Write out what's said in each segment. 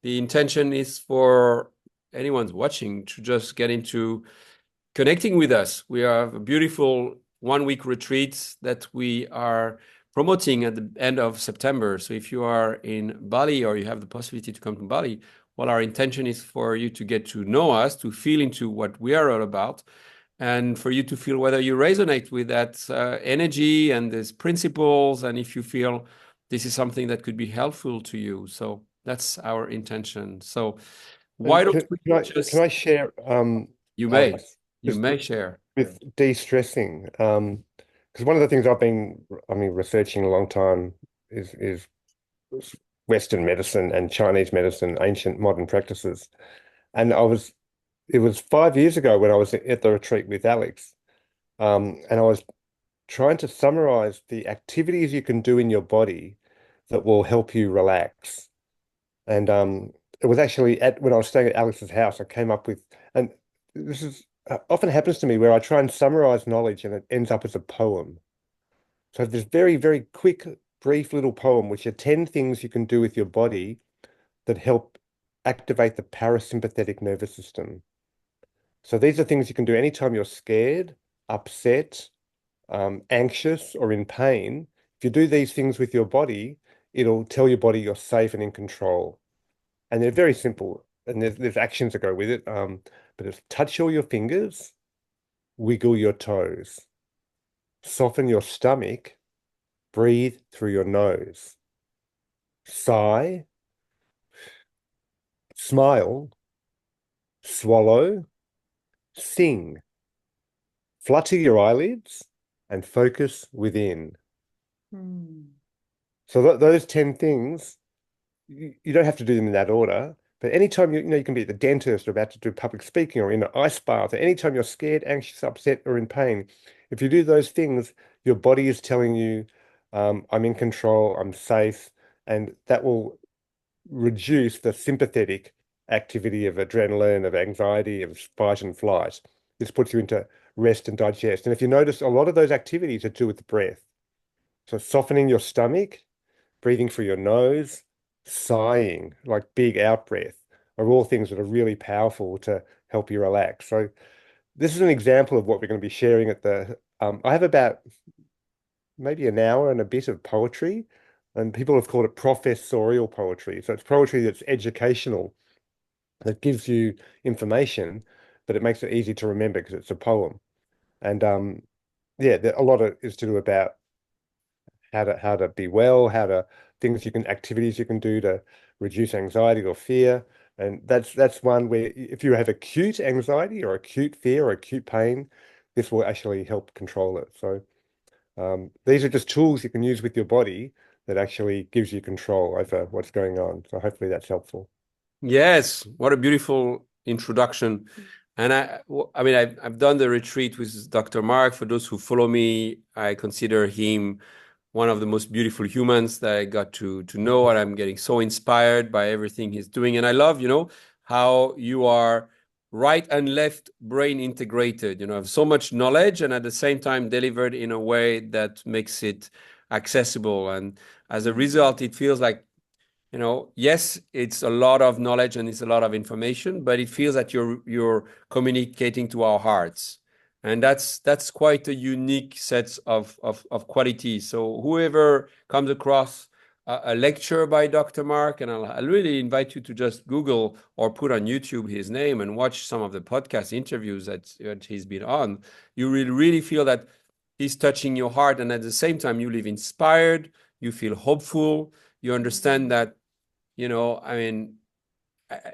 The intention is for anyone's watching to just get into connecting with us. We have a beautiful 1 week retreat that we are promoting at the end of September. So if you are in Bali or you have the possibility to come to Bali, well, our intention is for you to get to know us, to feel into what we are all about, and for you to feel whether you resonate with that energy and these principles, and if you feel this is something that could be helpful to you. So that's our intention. So why And don't we can just, I share, you may, Alex, you just may share. with de-stressing? Because one of the things researching a long time is Western medicine and Chinese medicine, ancient modern practices. And it was 5 years ago when I was at the retreat with Alex, and I was trying to summarize the activities you can do in your body that will help you relax. And it was actually when I was staying at Alex's house, I came up with, and this is often happens to me where I try and summarize knowledge and it ends up as a poem. So this very, very quick, brief little poem, which are 10 things you can do with your body that help activate the parasympathetic nervous system. So these are things you can do anytime you're scared, upset, anxious, or in pain. If you do these things with your body, it'll tell your body you're safe and in control. And they're very simple, and there's actions that go with it. But it's touch all your fingers, wiggle your toes, soften your stomach, breathe through your nose, sigh, smile, swallow, sing, flutter your eyelids, and focus within. Hmm. So those 10 things, you don't have to do them in that order. But anytime you can be at the dentist or about to do public speaking or in an ice bath, or anytime you're scared, anxious, upset, or in pain, if you do those things, your body is telling you, I'm in control, I'm safe, and that will reduce the sympathetic activity of adrenaline, of anxiety, of fight and flight. This puts you into rest and digest. And if you notice, a lot of those activities are to do with the breath. So softening your stomach, breathing through your nose, sighing, like big out breath, are all things that are really powerful to help you relax. So this is an example of what we're going to be sharing at the. I have about maybe an hour and a bit of poetry, and people have called it professorial poetry. So it's poetry that's educational, that gives you information, but it makes it easy to remember because it's a poem. And yeah, a lot of is to do about how to be well, how to things you can activities you can do to reduce anxiety or fear. And that's one where if you have acute anxiety or acute fear or acute pain, this will actually help control it. So these are just tools you can use with your body that actually gives you control over what's going on. So hopefully that's helpful. Yes, what a beautiful introduction. And I mean, I've done the retreat with Dr. Marc. For those who follow me, I consider him one of the most beautiful humans that I got to know, and I'm getting so inspired by everything he's doing. And I love, how you are right and left brain integrated, have so much knowledge and at the same time delivered in a way that makes it accessible. And as a result, it feels like, yes, it's a lot of knowledge and it's a lot of information, but it feels that you're communicating to our hearts. And that's quite a unique set of qualities. So whoever comes across a lecture by Dr. Marc, and I'll really invite you to just Google or put on YouTube his name and watch some of the podcast interviews that he's been on, you will really feel that he's touching your heart. And at the same time, you live inspired, you feel hopeful, you understand that, I mean,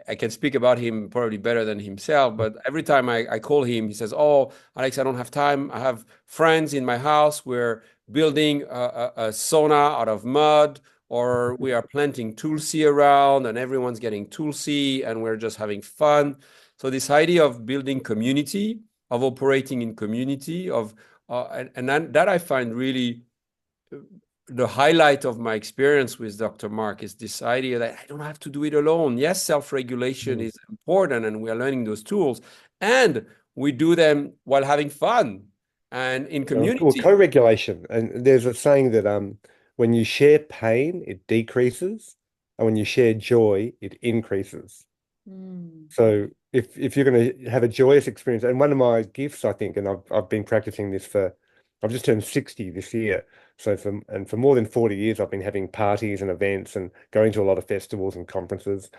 I can speak about him probably better than himself, but every time I call him, he says, "Oh, Alex, I don't have time. I have friends in my house. We're building a sauna out of mud, or we are planting tulsi around, and everyone's getting tulsi, and we're just having fun." So this idea of building community, of operating in community, and that I find really the highlight of my experience with Dr. Marc is this idea that I don't have to do it alone. Yes, self-regulation Mm. is important and we are learning those tools, and we do them while having fun and in Well, community. co-regulation, and there's a saying that when you share pain, it decreases, And when you share joy, it increases. Mm. So if you're going to have a joyous experience, and one of my gifts, I think, and I've been practicing this for, I've just turned 60 this year. So for more than 40 years, I've been having parties and events and going to a lot of festivals and conferences.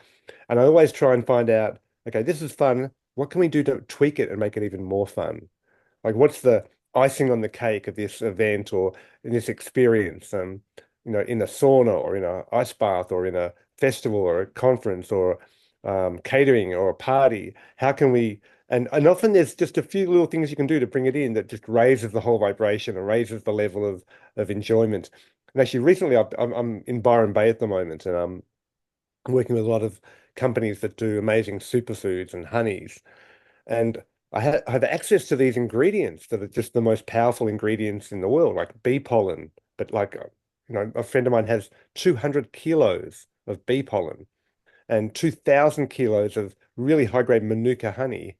And I always try and find out, okay, this is fun. What can we do to tweak it and make it even more fun? Like, what's the icing on the cake of this event or in this experience? In a sauna or in a ice bath or in a festival or a conference or catering or a party. How can we? And often there's just a few little things you can do to bring it in that just raises the whole vibration and raises the level of enjoyment. And actually, recently I'm in Byron Bay at the moment, and I'm working with a lot of companies that do amazing superfoods and honeys. And I have access to these ingredients that are just the most powerful ingredients in the world, like bee pollen. But a friend of mine has 200 kilos of bee pollen and 2,000 kilos of really high-grade Manuka honey.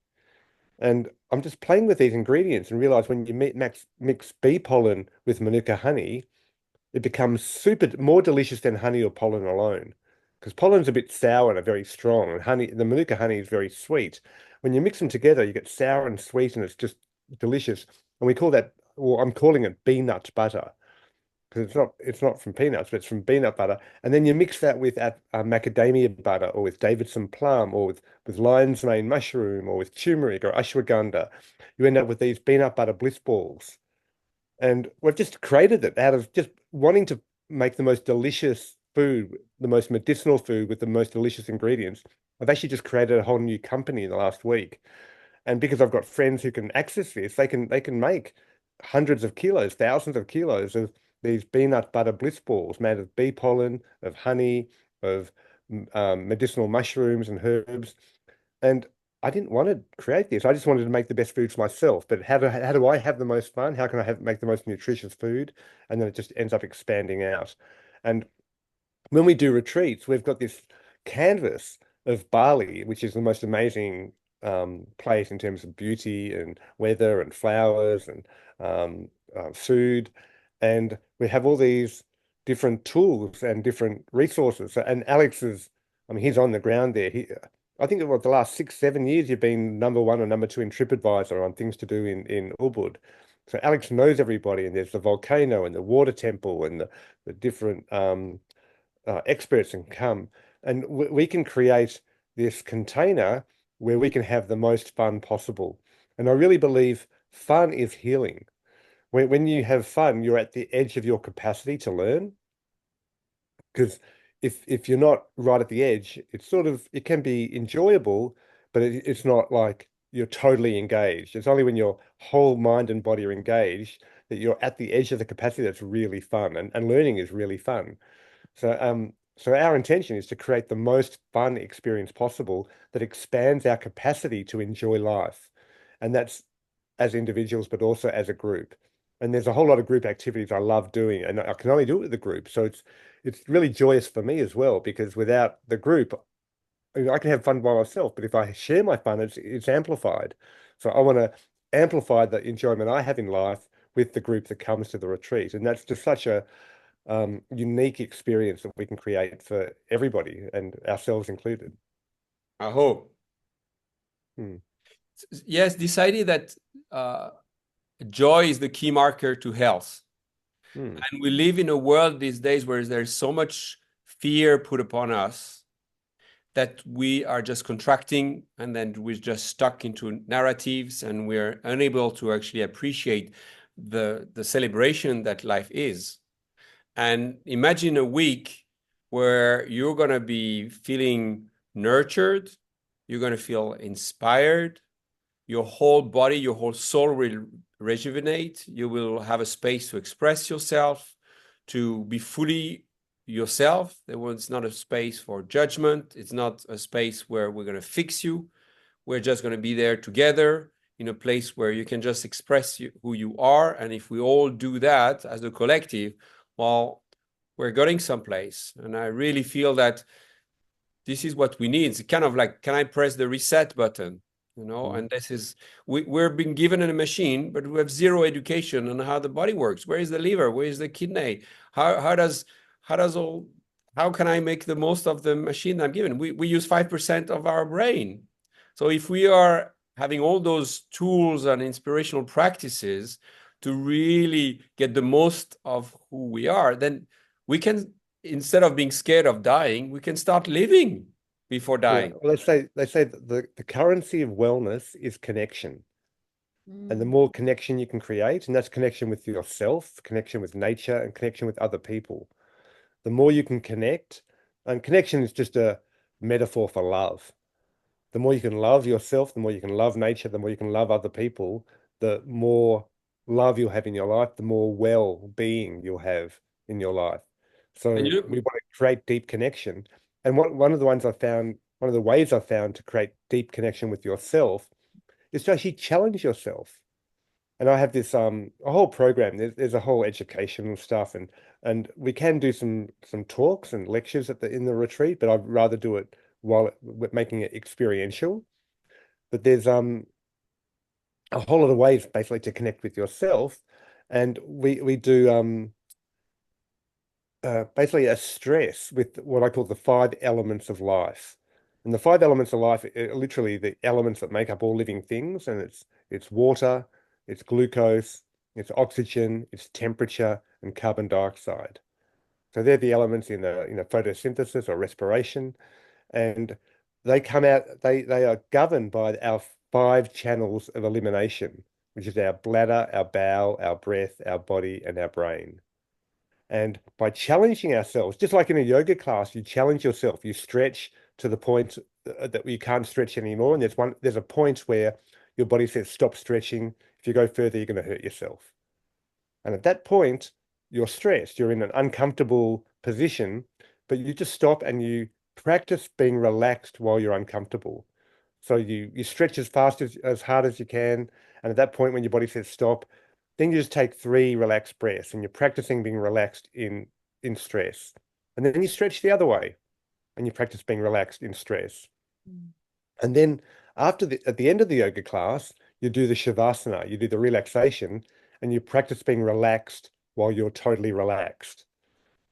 And I'm just playing with these ingredients and realize when you mix bee pollen with Manuka honey, it becomes super more delicious than honey or pollen alone. Because pollen's a bit sour and very strong, and the Manuka honey is very sweet. When you mix them together, you get sour and sweet, and it's just delicious. And we call that, well, I'm calling it peanut butter because it's not from peanuts, but it's from peanut butter. And then you mix that with macadamia butter, or with Davidson plum, or with lion's mane mushroom, or with turmeric or ashwagandha. You end up with these peanut butter bliss balls. And we've just created it out of just wanting to make the most delicious food, the most medicinal food with the most delicious ingredients. I've actually just created a whole new company in the last week. And because I've got friends who can access this, they can make hundreds of kilos, thousands of kilos of these peanut butter bliss balls made of bee pollen, of honey, of medicinal mushrooms and herbs. And I didn't want to create this. I just wanted to make the best food for myself. But how do I have the most fun? How can I make the most nutritious food? And then it just ends up expanding out. And when we do retreats, we've got this canvas of Bali, which is the most amazing place in terms of beauty and weather and flowers and food. And we have all these different tools and different resources. And I mean, he's on the ground there. I think it was the last 6, 7 years you've been number one or number two in TripAdvisor on things to do in Ubud. So Alex knows everybody, and there's the volcano and the water temple and the different experts can come, and we can create this container where we can have the most fun possible. And I really believe fun is healing. When you have fun, you're at the edge of your capacity to learn. Because if you're not right at the edge, it can be enjoyable, but it's not like you're totally engaged. It's only when your whole mind and body are engaged that you're at the edge of the capacity that's really fun, and learning is really fun. So our intention is to create the most fun experience possible that expands our capacity to enjoy life. And that's as individuals, but also as a group. And there's a whole lot of group activities I love doing, and I can only do it with the group. So it's really joyous for me as well, because without the group, I can have fun by myself, but if I share my fun, it's amplified. So I want to amplify the enjoyment I have in life with the group that comes to the retreat. And that's just such a unique experience that we can create for everybody and ourselves included. I hope. Hmm. Yes, this idea that joy is the key marker to health. Hmm. And we live in a world these days where there's so much fear put upon us that we are just contracting, and then we're just stuck into narratives, and we're unable to actually appreciate the celebration that life is. And imagine a week where you're going to be feeling nurtured, you're going to feel inspired, your whole body, your whole soul will rejuvenate. You will have a space to express yourself, to be fully yourself. It's not a space for judgment. It's not a space where we're going to fix you. We're just going to be there together in a place where you can just express who you are. And if we all do that as a collective, well, we're getting someplace. And I really feel that this is what we need. It's kind of like, can I press the reset button? And this is, we're being given a machine, but we have zero education on how the body works. Where is the liver? Where is the kidney? How does how can I make the most of the machine I'm given? We use 5% of our brain. So if we are having all those tools and inspirational practices to really get the most of who we are, then we can, instead of being scared of dying, we can start living before Yeah. dying. Well, they say that the currency of wellness is connection. And the Mm. more connection you can create, and that's connection with yourself, connection with nature, and connection with other people, the more you can connect, and connection is just a metaphor for love. The more you can love yourself, the more you can love nature, the more you can love other people, the more love you'll have in your life, the more well-being you'll have in your life. And So we you, want to create deep connection. And one of the ones I found, one of the ways I found to create deep connection with yourself is to actually challenge yourself. And I have this a whole program. There's a whole educational stuff, and we can do some talks and lectures at the in the retreat, but I'd rather do it while making it experiential. But there's a whole lot of ways basically to connect with yourself, and we do basically a stress with what I call the five elements of life. And the five elements of life are literally the elements that make up all living things, and it's water, it's glucose, it's oxygen, it's temperature, and carbon dioxide. So they're the elements in the photosynthesis or respiration, and they come out. They are governed by our five channels of elimination, which is our bladder, our bowel, our breath, our body, and our brain. And by challenging ourselves, just like in a yoga class, you challenge yourself, you stretch to the point that you can't stretch anymore. And there's a point where your body says, stop stretching. If you go further, you're going to hurt yourself. And at that point, you're stressed, you're in an uncomfortable position, but you just stop and you practice being relaxed while you're uncomfortable. So you stretch as fast as hard as you can. And at that point, when your body says stop, then you just take three relaxed breaths and you're practicing being relaxed in stress. And then you stretch the other way and you practice being relaxed in stress. Mm. And then at the end of the yoga class, you do the shavasana, you do the relaxation, and you practice being relaxed while you're totally relaxed.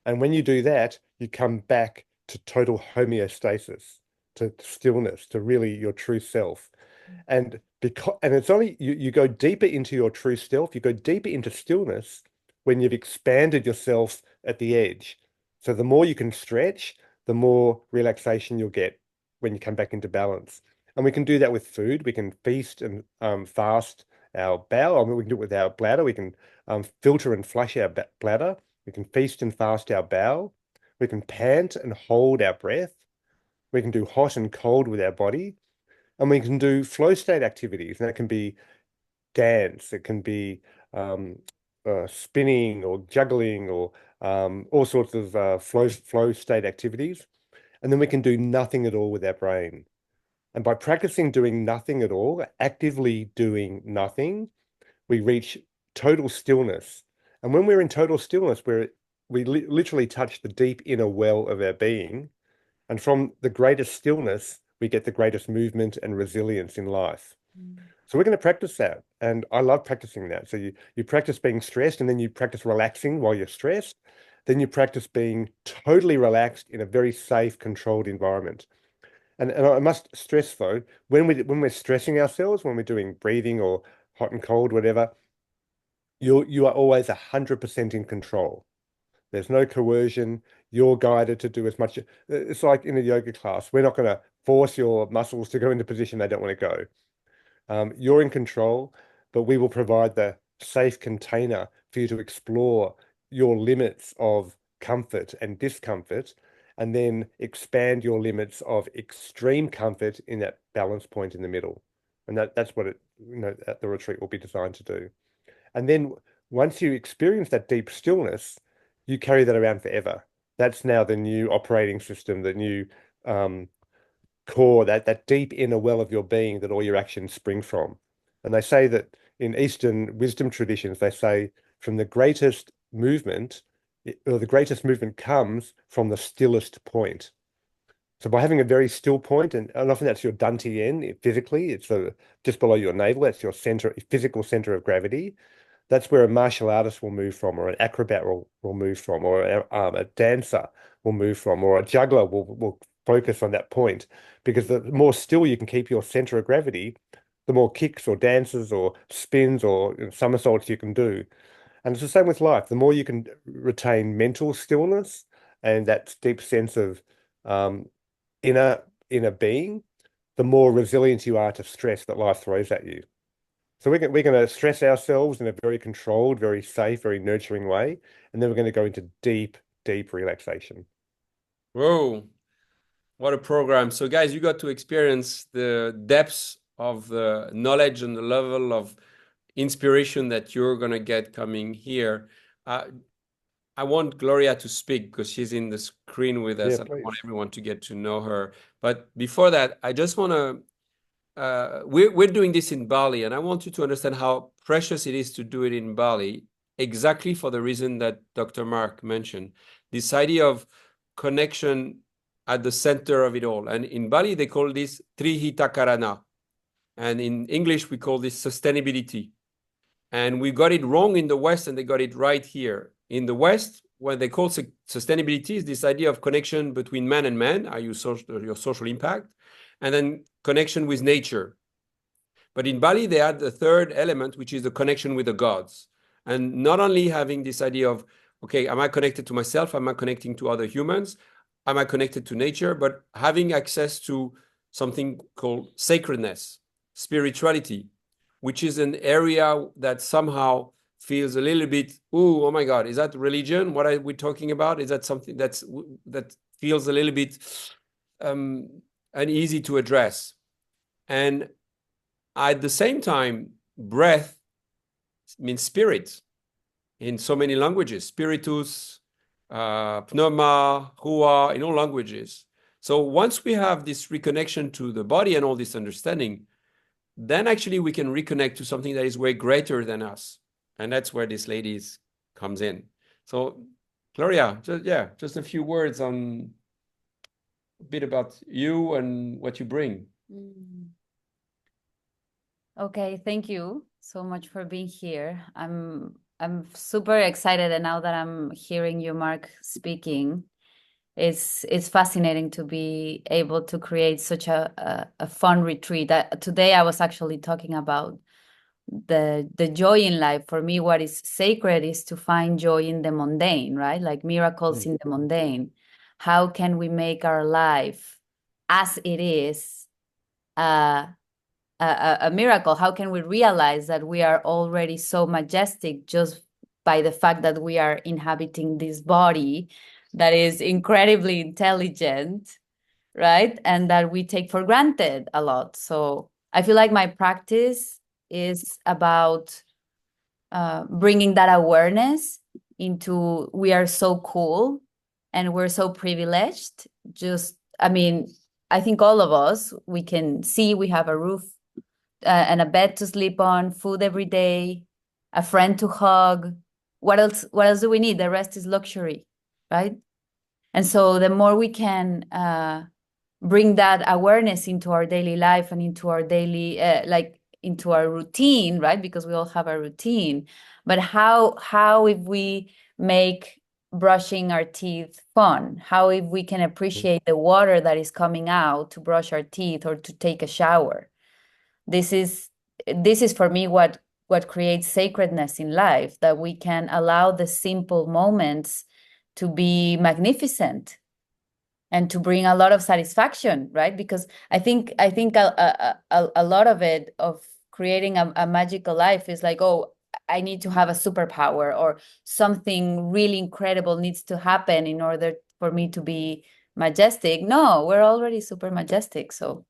And when you do that, you come back to total homeostasis, to stillness, to really your true self. And it's only you go deeper into your true self, you go deeper into stillness when you've expanded yourself at the edge. So the more you can stretch, the more relaxation you'll get when you come back into balance. And we can do that with food. We can feast and fast our bowel. I mean, we can do it with our bladder. We can filter and flush our bladder. We can feast and fast our bowel. We can pant and hold our breath. We can do hot and cold with our body. And we can do flow state activities. And that can be dance, it can be spinning or juggling or all sorts of flow state activities. And then we can do nothing at all with our brain. And by practicing doing nothing at all, actively doing nothing, we reach total stillness. And when we're in total stillness, we literally touch the deep inner well of our being. And from the greatest stillness, we get the greatest movement and resilience in life. Mm. So we're going to practice that. And I love practicing that. So you practice being stressed and then you practice relaxing while you're stressed. Then you practice being totally relaxed in a very safe, controlled environment. And I must stress though, when we're stressing ourselves, when we're doing breathing or hot and cold, whatever, you are always 100% in control. There's no coercion. You're guided to do as much. It's like in a yoga class. We're not going to force your muscles to go into position they don't want to go. You're in control, but we will provide the safe container for you to explore your limits of comfort and discomfort, and then expand your limits of extreme comfort in that balance point in the middle. And that's what the retreat will be designed to do. And then once you experience that deep stillness, you carry that around forever. That's now the new operating system, the new um, core, that deep inner well of your being that all your actions spring from. And they say that in Eastern wisdom traditions, they say from the greatest movement, or the greatest movement comes from the stillest point. So by having a very still point, and often that's your dantian physically, it's just below your navel, that's your center, physical center of gravity. That's where a martial artist will move from, or an acrobat will move from, or a dancer will move from, or a juggler will focus on that point. Because the more still you can keep your center of gravity, the more kicks or dances or spins or somersaults you can do. And it's the same with life. The more you can retain mental stillness and that deep sense of um, inner inner being, the more resilient you are to stress that life throws at you. So we're going to stress ourselves in a very controlled, very safe, very nurturing way, and then we're going to go into deep, deep relaxation. Whoa, what a program. So, guys, you got to experience the depths of the knowledge and the level of inspiration that you're going to get coming here. Uh, I want Gloria to speak because she's in the screen with Yeah, us, and I want please. everyone to get to know her. But before that, I just want to we're doing this in Bali, and I want you to understand how precious it is to do it in Bali, exactly for the reason that Dr. Mark mentioned. This idea of connection at the center of it all. And in Bali, they call this Trihita Karana. And in English, we call this sustainability. And we got it wrong in the West, and they got it right here. In the West, what they call sustainability is this idea of connection between man and man, are you your social impact, and then connection with nature. But in Bali, they had the third element, which is the connection with the gods. And not only having this idea of, okay, am I connected to myself? Am I connecting to other humans? Am I connected to nature? But having access to something called sacredness, spirituality, which is an area that somehow feels a little bit, oh my God, is that religion? What are we talking about? Is that something that feels a little bit um, uneasy to address? And at the same time, breath means spirit in so many languages, spiritus, pneuma, hua, in all languages. So once we have this reconnection to the body and all this understanding, then actually we can reconnect to something that is way greater than us. And that's where this lady comes in. So Gloria, just a few words on a bit about you and what you bring. Mm. Okay, thank you so much for being here. I'm super excited, and now that I'm hearing you, Mark, speaking, it's fascinating to be able to create such a fun retreat. Today I was actually talking about the joy in life. For me, what is sacred is to find joy in the mundane, right? Like miracles in the mundane. How can we make our life as it is uh, a miracle? How can we realize that we are already so majestic just by the fact that we are inhabiting this body that is incredibly intelligent, right? And that we take for granted a lot. So I feel like my practice is about bringing that awareness into we are so cool and we're so privileged. Just, I mean, I think all of us, we can see we have a roof and a bed to sleep on, food every day, a friend to hug. What else? What else do we need? The rest is luxury, right? And so the more we can bring that awareness into our daily life and into our daily, like into our routine, right? Because we all have a routine. But how if we make brushing our teeth fun? How if we can appreciate the water that is coming out to brush our teeth or to take a shower? This is for me what creates sacredness in life, that we can allow the simple moments to be magnificent and to bring a lot of satisfaction, right? Because I think a lot of it, of creating a magical life, is like, oh, I need to have a superpower or something really incredible needs to happen in order for me to be majestic. No, we're already super majestic. So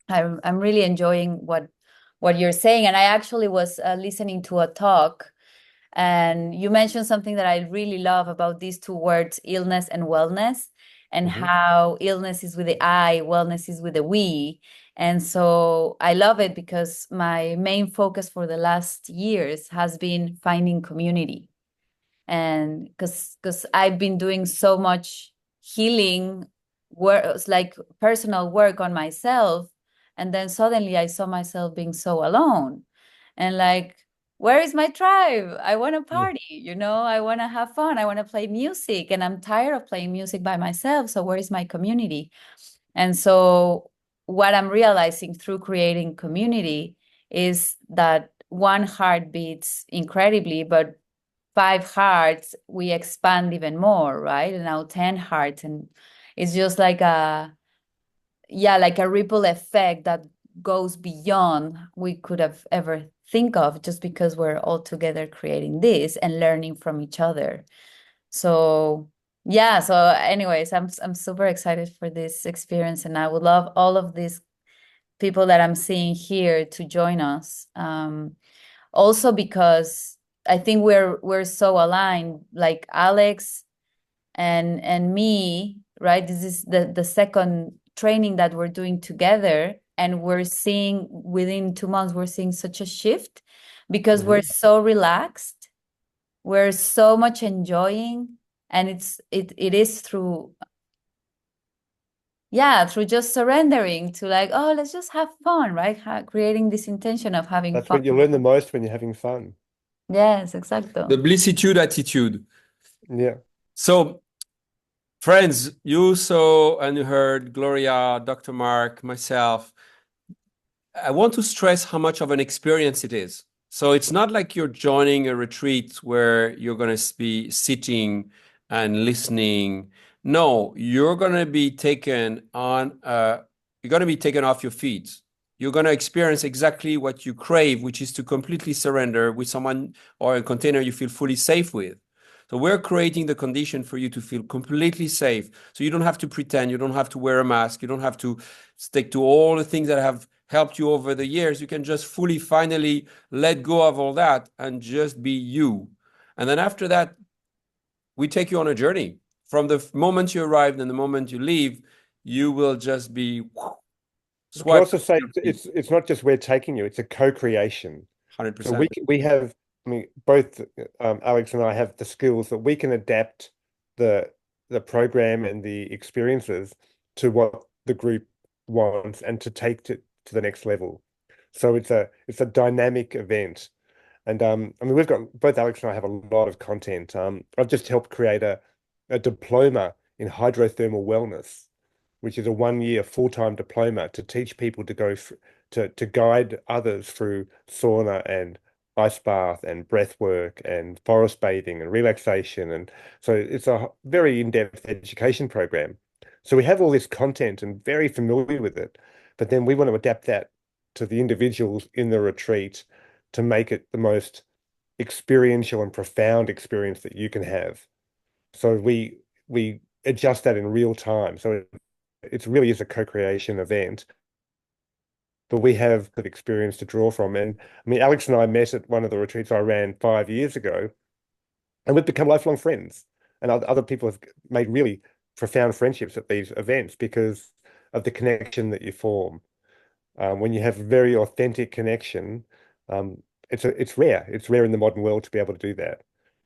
I'm really enjoying what you're saying. And I actually was listening to a talk, and you mentioned something that I really love about these two words, illness and wellness, and how illness is with the I, wellness is with the we. And so I love it because my main focus for the last years has been finding community. And because I've been doing so much healing work, like personal work on myself, and then suddenly I saw myself being so alone, and like, where is my tribe? I want to Yeah. party, I want to have fun. I want to play music, and I'm tired of playing music by myself. So where is my community? And so what I'm realizing through creating community is that one heart beats incredibly, but 5 hearts, we expand even more, right? And now 10 hearts. And it's just like like a ripple effect that goes beyond we could have ever think of, just because we're all together creating this and learning from each other. So yeah, so anyways, I'm super excited for this experience, and I would love all of these people that I'm seeing here to join us. Also because I think we're so aligned, like Alex and me, right? This is the second training that we're doing together, and we're seeing within 2 months we're seeing such a shift because we're so relaxed, we're so much enjoying, and it is through just surrendering to, like, oh, let's just have fun, right? Creating this intention of having That's fun. when you learn the most, when you're having fun. Yes, exactly. The blissitude attitude. Yeah. So, friends, you saw and you heard Gloria, Dr. Marc, myself. I want to stress how much of an experience it is. So it's not like you're joining a retreat where you're going to be sitting and listening. No, you're going to be taken on, you're going to be taken off your feet. You're going to experience exactly what you crave, which is to completely surrender with someone or a container you feel fully safe with. So we're creating the condition for you to feel completely safe. So you don't have to pretend, you don't have to wear a mask, you don't have to stick to all the things that have helped you over the years. You can just fully, finally let go of all that and just be you. And then after that, we take you on a journey. From the moment you arrived and the moment you leave, you will just be We can also swiped. say it's not just we're taking you, it's a co-creation. So 100%. we have, I mean, both Alex and I have the skills that we can adapt the program and the experiences to what the group wants and to take to the next level. So it's a dynamic event. And I mean, we've got, both Alex and I have a lot of content. I've just helped create a diploma in hydrothermal wellness, which is a 1 year full-time diploma to teach people to go to guide others through sauna and ice bath and breath work and forest bathing and relaxation. And so it's a very in-depth education program. So we have all this content and very familiar with it, but then we want to adapt that to the individuals in the retreat to make it the most experiential and profound experience that you can have. So we adjust that in real time. So it really is a co-creation event, but we have the experience to draw from. And I mean, Alex and I met at one of the retreats I ran 5 years ago, and we've become lifelong friends. And other people have made really profound friendships at these events because of the connection that you form. When you have very authentic connection, it's rare. It's rare in the modern world to be able to do that.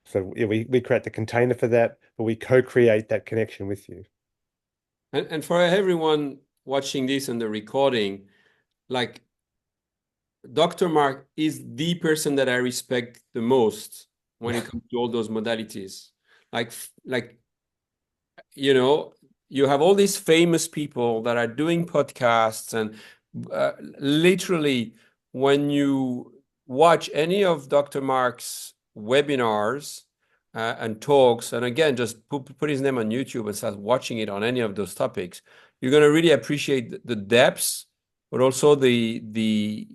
So yeah, we create the container for that, but we co-create that connection with you. And for everyone watching this and the recording, like Dr. Marc is the person that I respect the most when it comes to all those modalities. Like, you have all these famous people that are doing podcasts, and literally when you watch any of Dr. Marc's webinars and talks, and again, just put his name on YouTube and start watching it on any of those topics, you're going to really appreciate the depths, but also the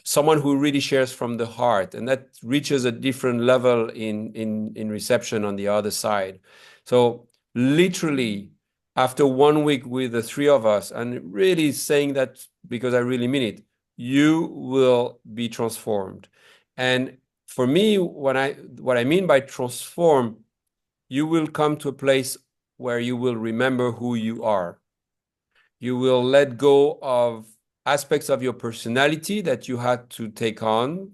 someone who really shares from the heart, and that reaches a different level in reception on the other side. So literally after 1 week with the three of us, and really saying that because I really mean it, you will be transformed. And for me, what I mean by transform, you will come to a place where you will remember who you are. You will let go of aspects of your personality that you had to take on,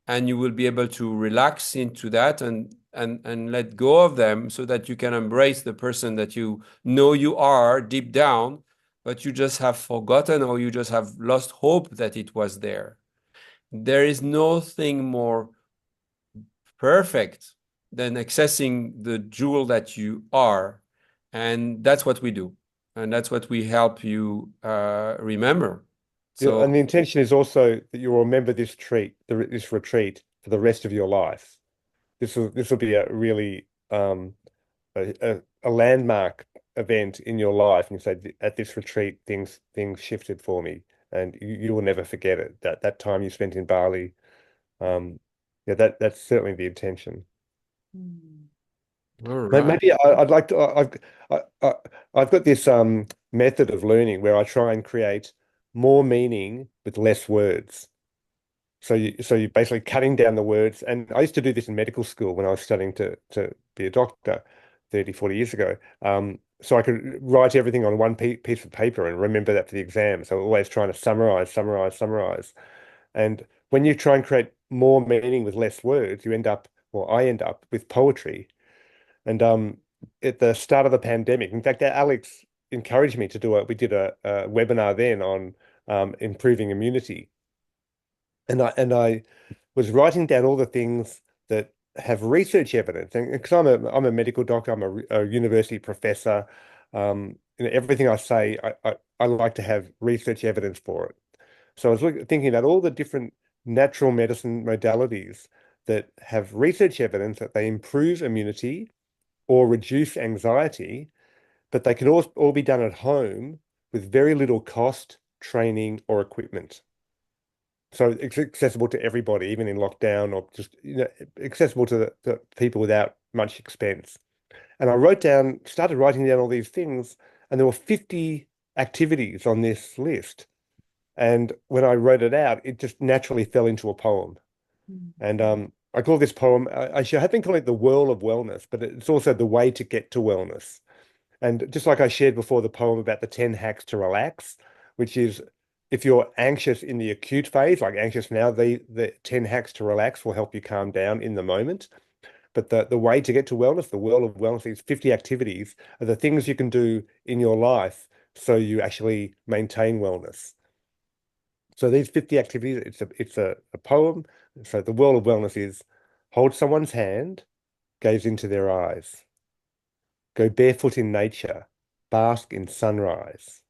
and you will be able to relax into that and let go of them so that you can embrace the person that you know you are deep down, but you just have forgotten or you just have lost hope that it was there. there is nothing more perfect than accessing the jewel that you are. And that's what we do. And that's what we help you remember. Yeah, and So the intention is also that you'll remember this retreat for the rest of your life. This will be a really a landmark event in your life, and you say at this retreat things shifted for me, and you will never forget it. That time you spent in Bali, yeah, that's certainly the intention. Mm. all right. Maybe I'd like to. I've got this method of learning where I try and create more meaning with less words. So you're basically cutting down the words. And I used to do this in medical school when I was studying to be a doctor 30, 40 years ago. So I could write everything on one piece of paper and remember that for the exam. So always trying to summarize, summarize, summarize. And when you try and create more meaning with less words, I end up with poetry. And at the start of the pandemic, in fact, Alex encouraged me to we did a webinar then on improving immunity. And I was writing down all the things that have research evidence. And because I'm a medical doctor, I'm a university professor. Everything I say, I like to have research evidence for it. So I was thinking about all the different natural medicine modalities that have research evidence that they improve immunity or reduce anxiety, but they can all be done at home with very little cost, training, or equipment. So it's accessible to everybody, even in lockdown, or just accessible to the people without much expense. And started writing down all these things, and there were 50 activities on this list. And when I wrote it out, it just naturally fell into a poem. Mm. And I call this poem, I have been calling it the whirl of wellness, but it's also the way to get to wellness. And just like I shared before, the poem about the 10 hacks to relax, which is if you're anxious in the acute phase, like anxious now, the 10 hacks to relax will help you calm down in the moment. But the way to get to wellness, the world of wellness, these 50 activities are the things you can do in your life so you actually maintain wellness. So these 50 activities, it's a poem. So the world of wellness is hold someone's hand, gaze into their eyes, go barefoot in nature, bask in sunrise,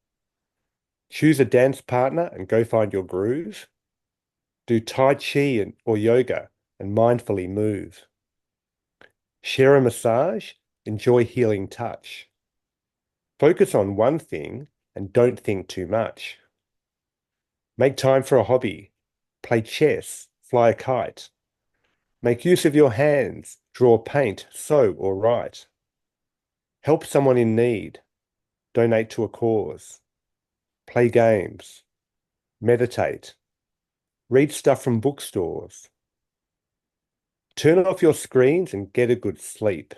choose a dance partner and go find your groove, do Tai Chi or yoga and mindfully move, share a massage, enjoy healing touch, focus on one thing and don't think too much, make time for a hobby, play chess, fly a kite, make use of your hands, draw, paint, sew or write, help someone in need, donate to a cause, play games, meditate, read stuff from bookstores, turn off your screens and get a good sleep,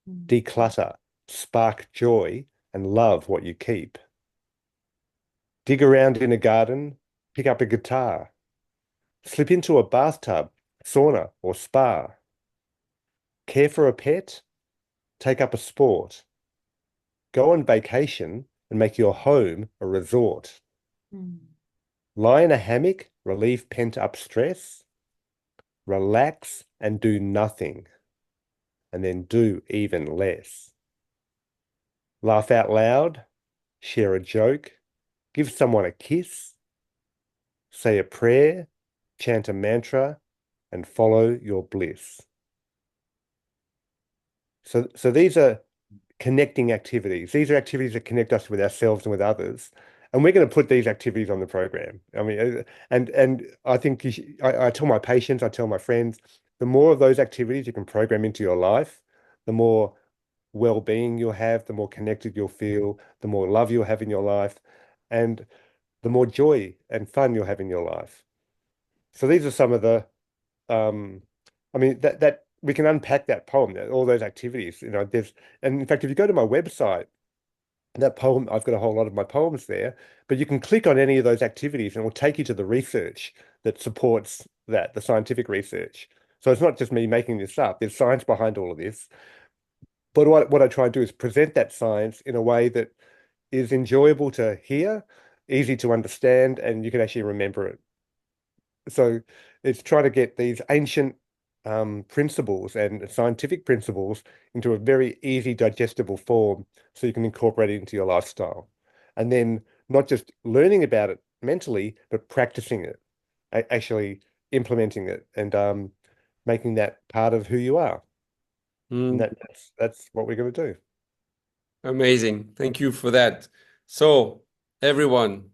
Mm. declutter, spark joy, and love what you keep. Dig around in a garden, pick up a guitar, slip into a bathtub, sauna, or spa. Care for a pet, take up a sport, go on vacation and make your home a resort. Mm. Lie in a hammock, relieve pent-up stress, relax and do nothing, and then do even less. Laugh out loud, share a joke, give someone a kiss, say a prayer, chant a mantra, and follow your bliss. So these are connecting activities. These are activities that connect us with ourselves and with others. And we're going to put these activities on the program. I mean, and I think I tell my patients, I tell my friends, the more of those activities you can program into your life, the more well-being you'll have, the more connected you'll feel, the more love you'll have in your life, and the more joy and fun you'll have in your life. So these are some of the um, I mean that we can unpack that poem, all those activities. And in fact, if you go to my website, that poem, I've got a whole lot of my poems there, but you can click on any of those activities and it will take you to the research that supports that, the scientific research. So it's not just me making this up. There's science behind all of this. But what I try and do is present that science in a way that is enjoyable to hear, easy to understand, and you can actually remember it. So it's trying to get these ancient principles and scientific principles into a very easy, digestible form so you can incorporate it into your lifestyle. And then not just learning about it mentally, but practicing it, actually implementing it and making that part of who you are. And Mm, that's what we're going to do. amazing. Thank you for that. So, everyone,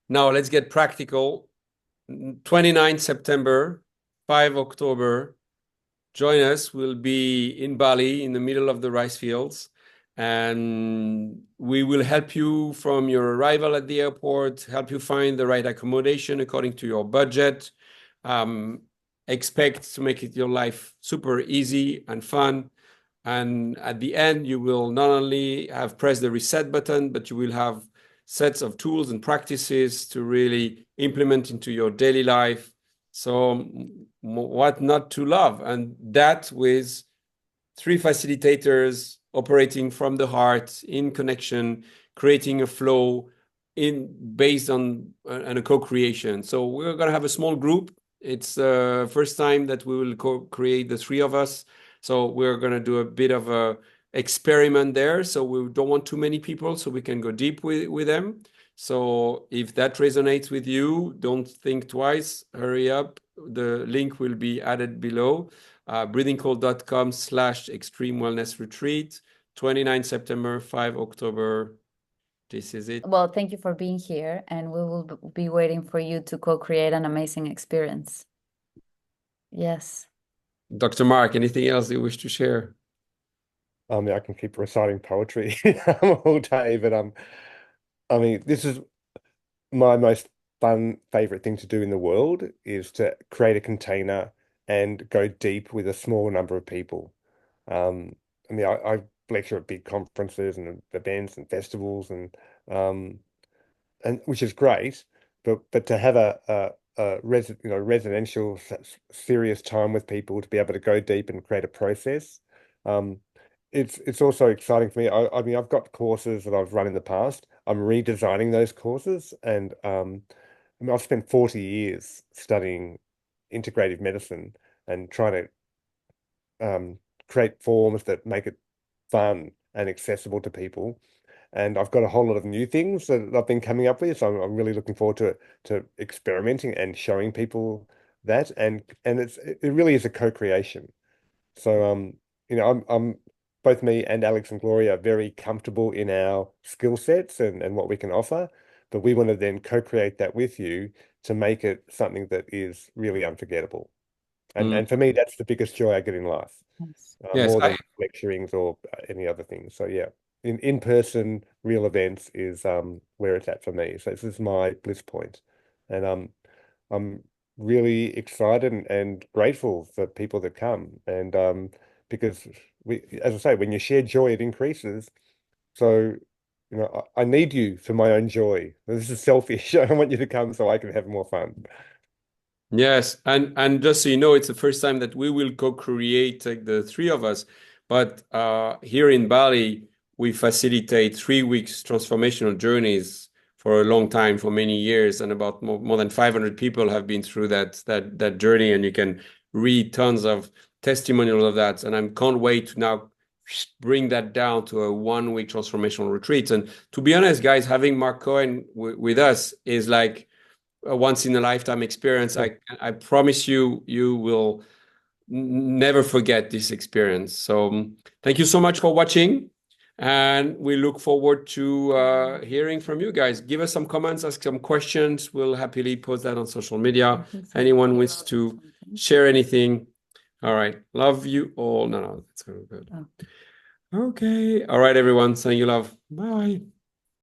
now let's get practical. 29 September, 5 October, join us. We'll be in Bali in the middle of the rice fields, and we will help you from your arrival at the airport, help you find the right accommodation according to your budget. Um, expect to make it your life super easy and fun. And at the end, you will not only have pressed the reset button, but you will have sets of tools and practices to really implement into your daily life. So what not to love? And that with 3 facilitators operating from the heart in connection, creating a flow in based on a co-creation. So we're going to have a small group. It's the first time that we will co-create the 3 of us. So we're going to do a bit of a experiment there. So we don't want too many people, so we can go deep with them. So if that resonates with you, don't think twice, hurry up. The link will be added below. Breathingcold.com/extreme wellness retreat, 29 September, 5 October. This is it. Well, thank you for being here, and we will be waiting for you to co-create an amazing experience. Yes. Dr. Mark, anything else you wish to share? I mean, I can keep reciting poetry all day, but I mean, this is my most fun favorite thing to do in the world is to create a container and go deep with a small number of people. I mean, I lecture at big conferences and events and festivals um, and which is great, but to have a residential serious time with people to be able to go deep and create a process, um, it's also exciting for me. I mean, I've got courses that I've run in the past. I'm redesigning those courses, and I mean, I've spent 40 years studying integrative medicine and trying to create forms that make it fun and accessible to people. And I've got a whole lot of new things that I've been coming up with. So I'm really looking forward to experimenting and showing people that. And it really is a co-creation. So I'm both me and Alex and Gloria are very comfortable in our skill sets and what we can offer, but we want to then co-create that with you to make it something that is really unforgettable. Mm. And for me, that's the biggest joy I get in life, Yes. Yes, more than lecturings or any other things. So yeah, in-person real events is where it's at for me. So this is my bliss point, and I'm really excited and grateful for people that come, and because as I say, when you share joy, it increases. So I need you for my own joy. This is selfish. I want you to come so I can have more fun. yes, and just so you know, it's the first time that we will co-create, like the 3 of us. But here in Bali, we facilitate 3 weeks transformational journeys for a long time, for many years, and about more than 500 people have been through that journey, and you can read tons of testimonials of that. And I can't wait to now bring that down to a 1 week transformational retreat. And to be honest, guys, having Marc Cohen with us is like a once in a lifetime experience. I promise you, you will never forget this experience. So thank you so much for watching. And we look forward to hearing from you guys. Give us some comments, ask some questions. We'll happily post that on social media. Anyone wants to share anything. All right. Love you all. No, that's good. Oh. Okay. All right, everyone. Sending you love. Bye.